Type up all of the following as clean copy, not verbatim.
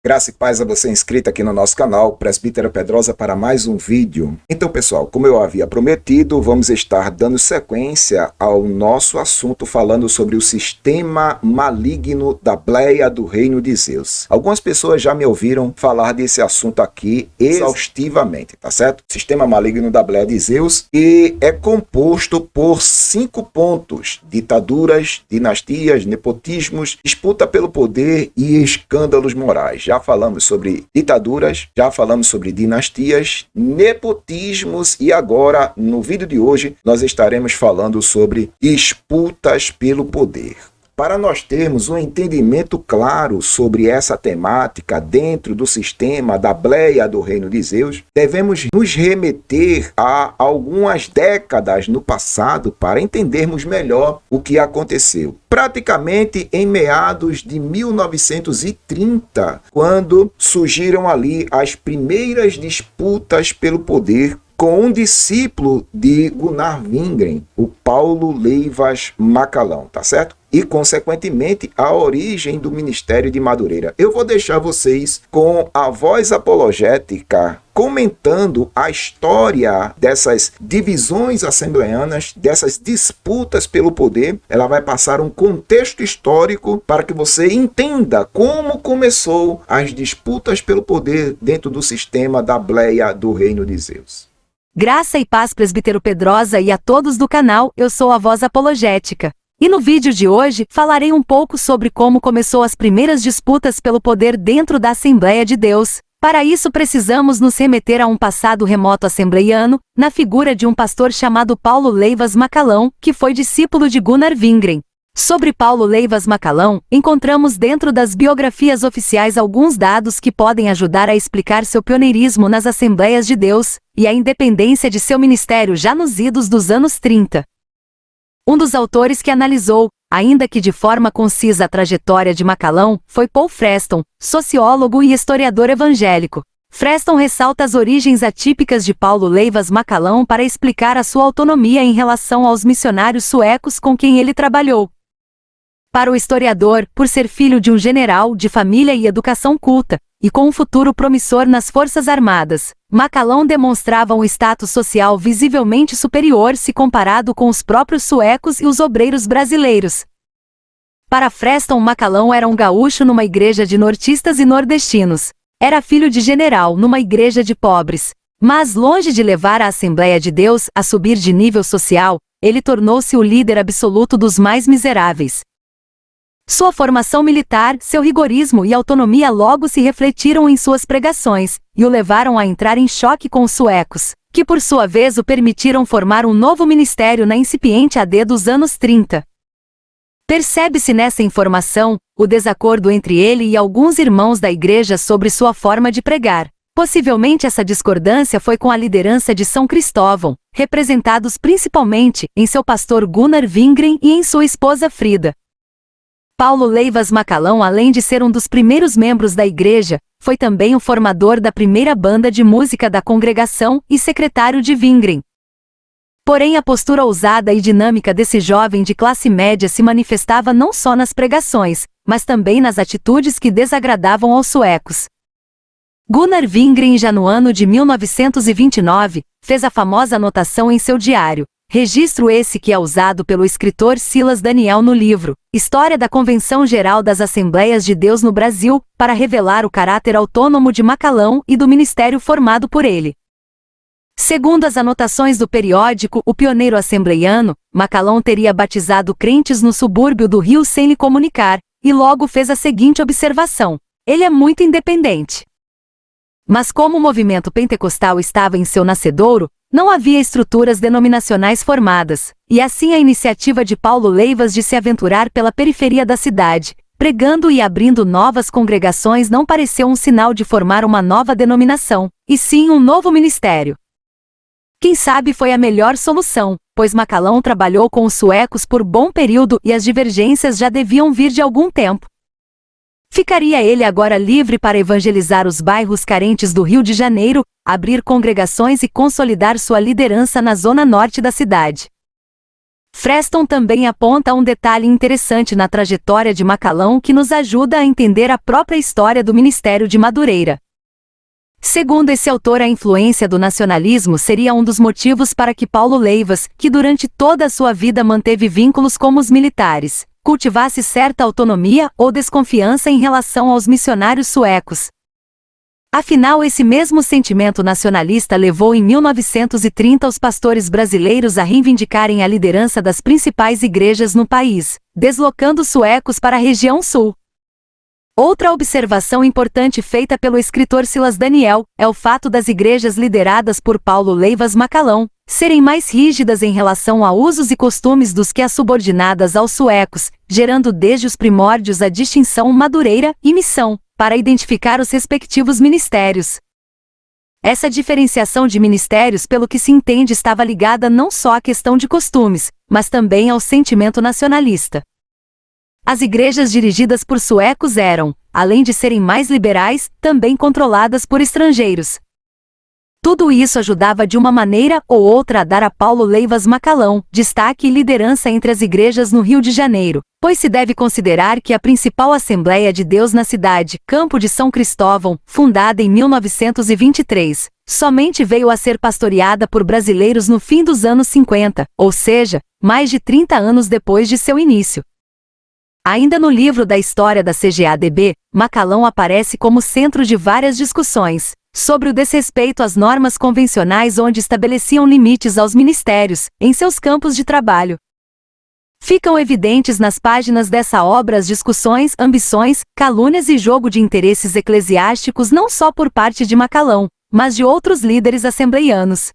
Graça e paz a você inscrito aqui no nosso canal, Presbítero Pedrosa, para mais um vídeo. Então, pessoal, como eu havia prometido, vamos estar dando sequência ao nosso assunto falando sobre o sistema maligno da bleia do reino de Zeus. Algumas pessoas já me ouviram falar desse assunto aqui exaustivamente, tá certo? Sistema maligno da bleia de Zeus, e é composto por 5 pontos: ditaduras, dinastias, nepotismos, disputa pelo poder e escândalos morais. Já falamos sobre ditaduras, já falamos sobre dinastias, nepotismos e agora, no vídeo de hoje, nós estaremos falando sobre disputas pelo poder. Para nós termos um entendimento claro sobre essa temática dentro do sistema da bleia do reino de Zeus, devemos nos remeter a algumas décadas no passado para entendermos melhor o que aconteceu. Praticamente em meados de 1930, quando surgiram ali as primeiras disputas pelo poder com um discípulo de Gunnar Wingren, o Paulo Leivas Macalão, tá certo? E, consequentemente, a origem do Ministério de Madureira. Eu vou deixar vocês com a voz apologética comentando a história dessas divisões assembleanas, dessas disputas pelo poder. Ela vai passar um contexto histórico para que você entenda como começou as disputas pelo poder dentro do sistema da bleia do reino de Zeus. Graça e paz, Presbítero Pedrosa, e a todos do canal, eu sou a voz apologética. E no vídeo de hoje, falarei um pouco sobre como começou as primeiras disputas pelo poder dentro da Assembleia de Deus. Para isso precisamos nos remeter a um passado remoto assembleiano, na figura de um pastor chamado Paulo Leivas Macalão, que foi discípulo de Gunnar Wingren. Sobre Paulo Leivas Macalão, encontramos dentro das biografias oficiais alguns dados que podem ajudar a explicar seu pioneirismo nas Assembleias de Deus, e a independência de seu ministério já nos idos dos anos 30. Um dos autores que analisou, ainda que de forma concisa, a trajetória de Macalão foi Paul Freston, sociólogo e historiador evangélico. Freston ressalta as origens atípicas de Paulo Leivas Macalão para explicar a sua autonomia em relação aos missionários suecos com quem ele trabalhou. Para o historiador, por ser filho de um general de família e educação culta, e com um futuro promissor nas Forças Armadas, Macalão demonstrava um status social visivelmente superior se comparado com os próprios suecos e os obreiros brasileiros. Para Freston, Macalão era um gaúcho numa igreja de nortistas e nordestinos. Era filho de general numa igreja de pobres. Mas longe de levar a Assembleia de Deus a subir de nível social, ele tornou-se o líder absoluto dos mais miseráveis. Sua formação militar, seu rigorismo e autonomia logo se refletiram em suas pregações, e o levaram a entrar em choque com os suecos, que por sua vez o permitiram formar um novo ministério na incipiente AD dos anos 30. Percebe-se nessa informação o desacordo entre ele e alguns irmãos da igreja sobre sua forma de pregar. Possivelmente essa discordância foi com a liderança de São Cristóvão, representados principalmente em seu pastor Gunnar Wingren e em sua esposa Frida. Paulo Leivas Macalão, além de ser um dos primeiros membros da igreja, foi também o formador da primeira banda de música da congregação e secretário de Wingren. Porém, a postura ousada e dinâmica desse jovem de classe média se manifestava não só nas pregações, mas também nas atitudes que desagradavam aos suecos. Gunnar Wingren, já no ano de 1929, fez a famosa anotação em seu diário, registro esse que é usado pelo escritor Silas Daniel no livro História da Convenção Geral das Assembleias de Deus no Brasil, para revelar o caráter autônomo de Macalão e do ministério formado por ele. Segundo as anotações do periódico O Pioneiro Assembleiano, Macalão teria batizado crentes no subúrbio do Rio sem lhe comunicar, e logo fez a seguinte observação: ele é muito independente. Mas como o movimento pentecostal estava em seu nascedouro, não havia estruturas denominacionais formadas, e assim a iniciativa de Paulo Leivas de se aventurar pela periferia da cidade, pregando e abrindo novas congregações, não pareceu um sinal de formar uma nova denominação, e sim um novo ministério. Quem sabe foi a melhor solução, pois Macalão trabalhou com os suecos por bom período e as divergências já deviam vir de algum tempo. Ficaria ele agora livre para evangelizar os bairros carentes do Rio de Janeiro, abrir congregações e consolidar sua liderança na zona norte da cidade. Freston também aponta um detalhe interessante na trajetória de Macalão que nos ajuda a entender a própria história do ministério de Madureira. Segundo esse autor, a influência do nacionalismo seria um dos motivos para que Paulo Leivas, que durante toda a sua vida manteve vínculos com os militares, cultivasse certa autonomia ou desconfiança em relação aos missionários suecos. Afinal, esse mesmo sentimento nacionalista levou em 1930 os pastores brasileiros a reivindicarem a liderança das principais igrejas no país, deslocando os suecos para a região sul. Outra observação importante feita pelo escritor Silas Daniel é o fato das igrejas lideradas por Paulo Leivas Macalão serem mais rígidas em relação a usos e costumes dos que as subordinadas aos suecos, gerando desde os primórdios a distinção Madureira e Missão, para identificar os respectivos ministérios. Essa diferenciação de ministérios, pelo que se entende, estava ligada não só à questão de costumes, mas também ao sentimento nacionalista. As igrejas dirigidas por suecos eram, além de serem mais liberais, também controladas por estrangeiros. Tudo isso ajudava de uma maneira ou outra a dar a Paulo Leivas Macalão destaque e liderança entre as igrejas no Rio de Janeiro, pois se deve considerar que a principal Assembleia de Deus na cidade, Campo de São Cristóvão, fundada em 1923, somente veio a ser pastoreada por brasileiros no fim dos anos 50, ou seja, mais de 30 anos depois de seu início. Ainda no livro da história da CGADB, Macalão aparece como centro de várias discussões sobre o desrespeito às normas convencionais onde estabeleciam limites aos ministérios, em seus campos de trabalho. Ficam evidentes nas páginas dessa obra as discussões, ambições, calúnias e jogo de interesses eclesiásticos não só por parte de Macalão, mas de outros líderes assembleianos.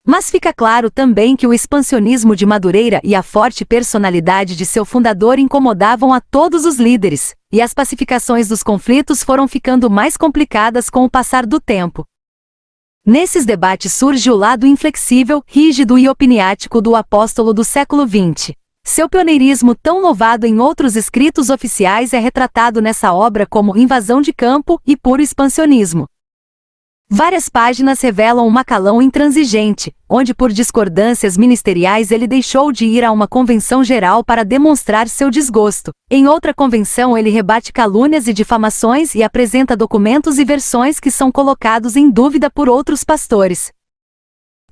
Mas fica claro também que o expansionismo de Madureira e a forte personalidade de seu fundador incomodavam a todos os líderes, e as pacificações dos conflitos foram ficando mais complicadas com o passar do tempo. Nesses debates surge o lado inflexível, rígido e opiniático do apóstolo do século XX. Seu pioneirismo, tão louvado em outros escritos oficiais, é retratado nessa obra como invasão de campo e puro expansionismo. Várias páginas revelam um Macalão intransigente, onde por discordâncias ministeriais ele deixou de ir a uma convenção geral para demonstrar seu desgosto. Em outra convenção ele rebate calúnias e difamações e apresenta documentos e versões que são colocados em dúvida por outros pastores.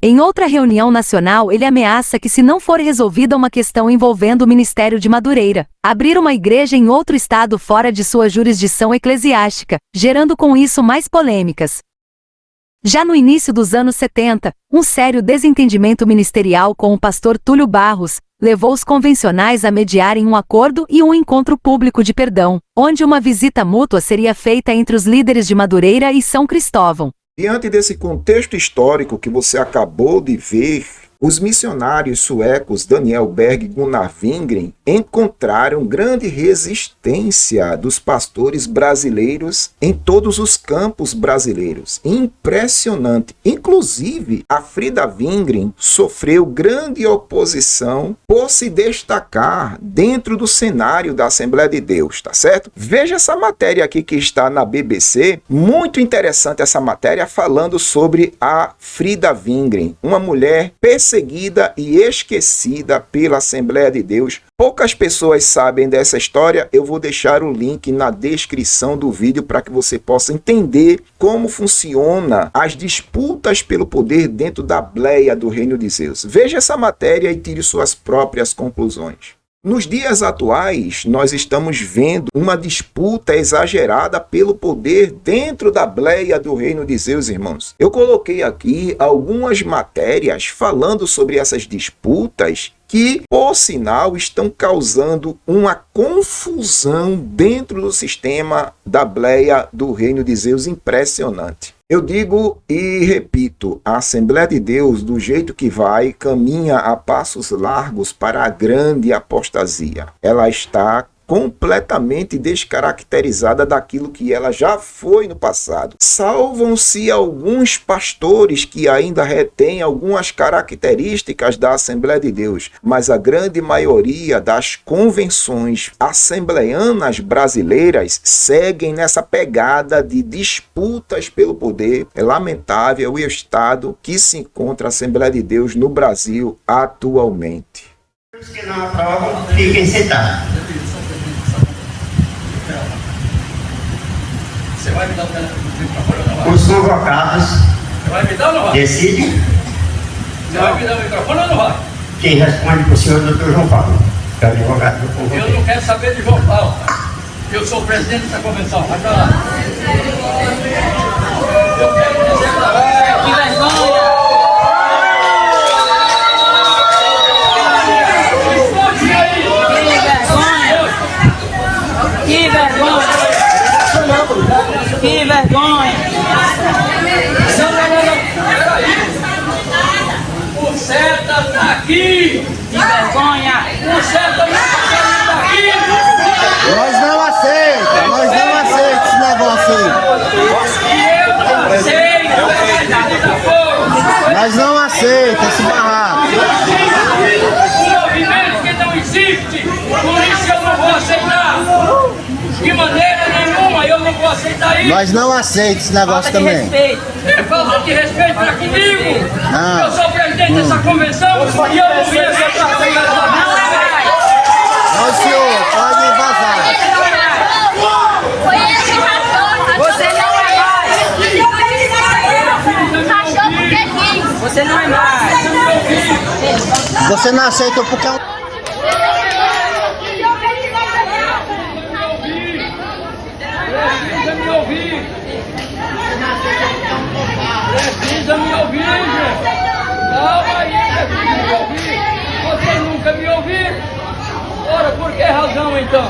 Em outra reunião nacional ele ameaça que, se não for resolvida uma questão envolvendo o ministério de Madureira, abrir uma igreja em outro estado fora de sua jurisdição eclesiástica, gerando com isso mais polêmicas. Já no início dos anos 70, um sério desentendimento ministerial com o pastor Túlio Barros levou os convencionais a mediarem um acordo e um encontro público de perdão, onde uma visita mútua seria feita entre os líderes de Madureira e São Cristóvão. Diante desse contexto histórico que você acabou de ver, os missionários suecos Daniel Berg e Gunnar Wingren encontraram grande resistência dos pastores brasileiros em todos os campos brasileiros. Impressionante. Inclusive, a Frida Wingren sofreu grande oposição por se destacar dentro do cenário da Assembleia de Deus, tá certo? Veja essa matéria aqui que está na BBC. Muito interessante essa matéria falando sobre a Frida Wingren, uma mulher perseguida e esquecida pela Assembleia de Deus. Poucas pessoas sabem dessa história. Eu vou deixar o link na descrição do vídeo para que você possa entender como funciona as disputas pelo poder dentro da bleia do reino de Zeus. Veja essa matéria e tire suas próprias conclusões. Nos dias atuais, nós estamos vendo uma disputa exagerada pelo poder dentro da bleia do reino de Zeus, irmãos. Eu coloquei aqui algumas matérias falando sobre essas disputas que, por sinal, estão causando uma confusão dentro do sistema da bleia do reino de Zeus impressionante. Eu digo e repito, a Assembleia de Deus, do jeito que vai, caminha a passos largos para a grande apostasia. Ela está completamente descaracterizada daquilo que ela já foi no passado. Salvam-se alguns pastores que ainda retêm algumas características da Assembleia de Deus, mas a grande maioria das convenções assembleianas brasileiras seguem nessa pegada de disputas pelo poder. É lamentável o estado que se encontra a Assembleia de Deus no Brasil atualmente. Os que não aprovam, fiquem sentados. Você vai me dar o telefone? Os convocados Você vai me dar ou não vai? decidem. Você vai me dar o microfone ou não vai? Quem responde para o senhor é o Dr. João Paulo, que é o advogado do povo. Eu não quero saber de João Paulo. Eu sou o presidente dessa convenção. Vai pra lá. Eu quero dizer pra você. Que vergonha! Que vergonha! Que vergonha! O Seta tá aqui! Que vergonha! O Seta não tá aqui! Nós não aceitamos esse negócio aí. Eu não sei! Nós não aceitamos esse barraco. Um movimento que não existe! Por isso eu não vou aceitar! De maneira nenhuma eu não vou aceitar isso! Nós não aceitamos esse negócio Falta de também. respeito! É falta de respeito para comigo! Não. Eu sou o presidente dessa convenção e eu não vim aqui para conversar! Não, senhor, pode vazar. Foi ele que rachou. Você não é mais! Rachou porque quis. Você não é mais! Você não aceita porque é um... Precisa me ouvir! Precisa me ouvir, gente! Calma aí, precisa me ouvir! Vocês nunca me ouviram! Ora, por que razão então?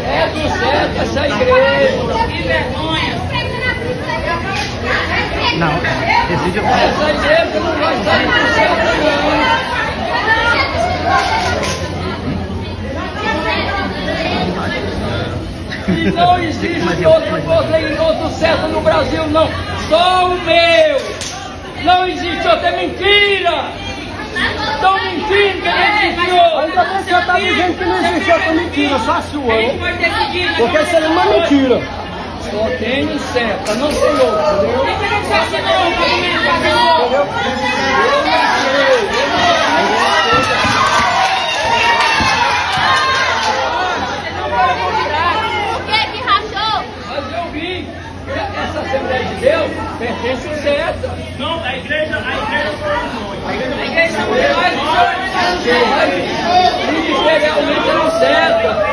É do certo essa igreja! Que vergonha! Essa igreja não vai sair do certo, não! E não existe outro certo no Brasil, não. Só o meu. Não existe outra, é mentira. Estão mentindo que não existe outro. Ainda bem que você está dizendo que não existe outra mentira, só a sua. Quem vai decidir? Porque isso é uma mentira. Só tem um certo, não tem outro, entendeu? Por que que rachou? Mas eu vi que essa Assembleia de Deus pertence ao certo. Não, a igreja ministerialmente não certa.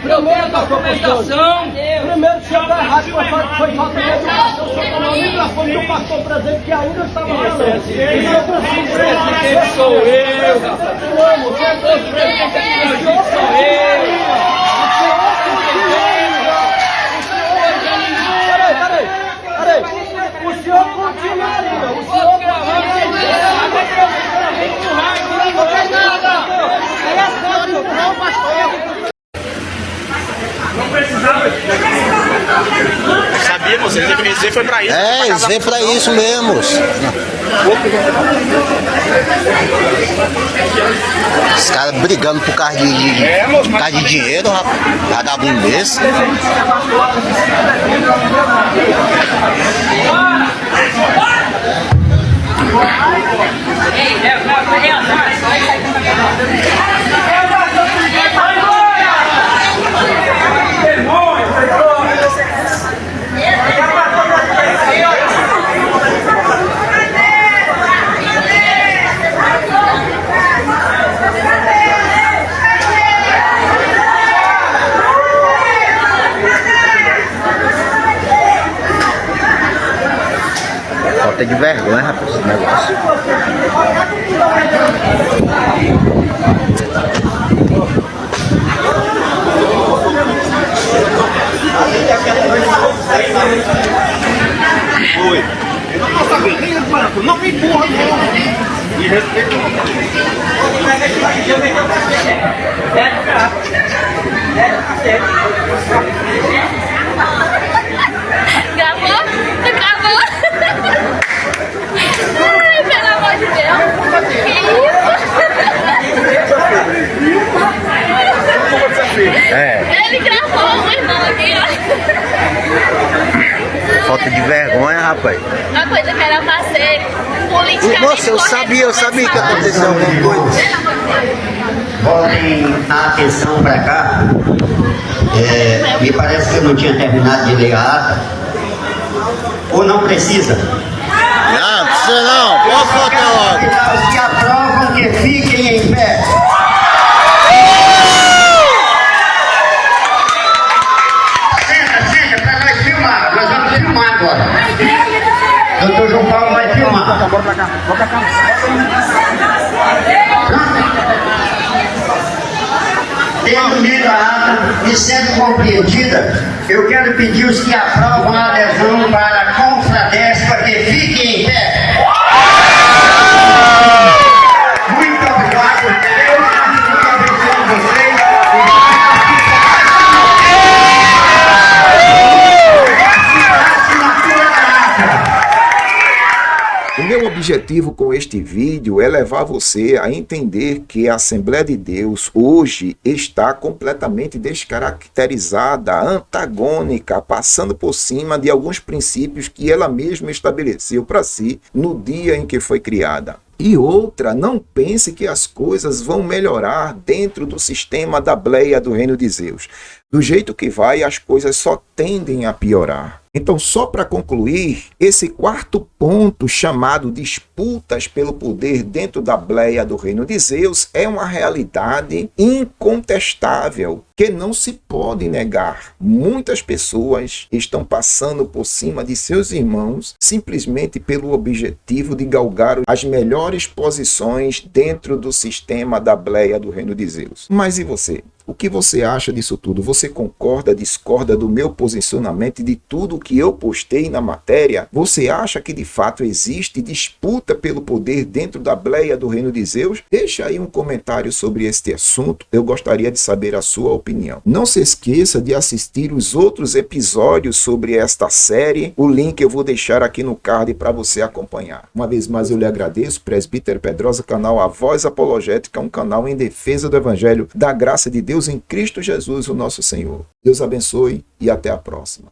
Procura a documentação. Primeiro, você está errado, foi falta de educação. O senhor tomou o microfone do pastor presente que ainda estava falando. Quem sou eu, rapaz? Os presidentes aqui sou eu. Peraí. O senhor continuaria. O senhor Sabia, moça, ele me dizer foi pra isso. É, eles vêm pra isso mesmo. Os caras brigando por causa de dinheiro, rapaz. Vagabundo desse. Falta de vergonha, rapaz, esse negócio. Foi. Eu não tô sabendo, nem banco, não me empurra, não. E respeito. Gravou? Você gravou? Ai, pelo amor de Deus. Que isso? falta de vergonha, rapaz. Uma coisa que era pra ser politicamente Moça, eu sabia que aconteceu alguma coisa. Voltem a atenção para cá. Me parece que eu não tinha terminado de ler a ata. Ou não precisa? Não, precisa não. Pode faltar logo. Os que aprovam que fiquem em pé. Senta, para nós filmar. Nós vamos filmar agora. Doutor João Paulo vai filmar. Bora pra cá. Tendo lido a ata e sendo compreendida, eu quero pedir os que aprovam a adesão para a Confradespa que fiquem em pé. Muito obrigado. Deus continue abençoando vocês. O meu objetivo com este vídeo é levar você a entender que a Assembleia de Deus hoje está completamente descaracterizada, antagônica, passando por cima de alguns princípios que ela mesma estabeleceu para si no dia em que foi criada. E outra, não pense que as coisas vão melhorar dentro do sistema da bleia do reino de Zeus. Do jeito que vai, as coisas só tendem a piorar. Então, só para concluir, esse quarto ponto chamado disputas pelo poder dentro da bleia do reino de Zeus é uma realidade incontestável que não se pode negar. Muitas pessoas estão passando por cima de seus irmãos simplesmente pelo objetivo de galgar as melhores posições dentro do sistema da bleia do reino de Zeus. Mas e você? O que você acha disso tudo? Você concorda, discorda do meu posicionamento e de tudo que eu postei na matéria? Você acha que de fato existe disputa pelo poder dentro da bleia do reino de Zeus? Deixa aí um comentário sobre este assunto. Eu gostaria de saber a sua opinião. Não se esqueça de assistir os outros episódios sobre esta série. O link eu vou deixar aqui no card para você acompanhar. Uma vez mais eu lhe agradeço. Presbítero Pedrosa, canal A Voz Apologética, um canal em defesa do Evangelho da graça de Deus em Cristo Jesus, o nosso Senhor. Deus abençoe e até a próxima.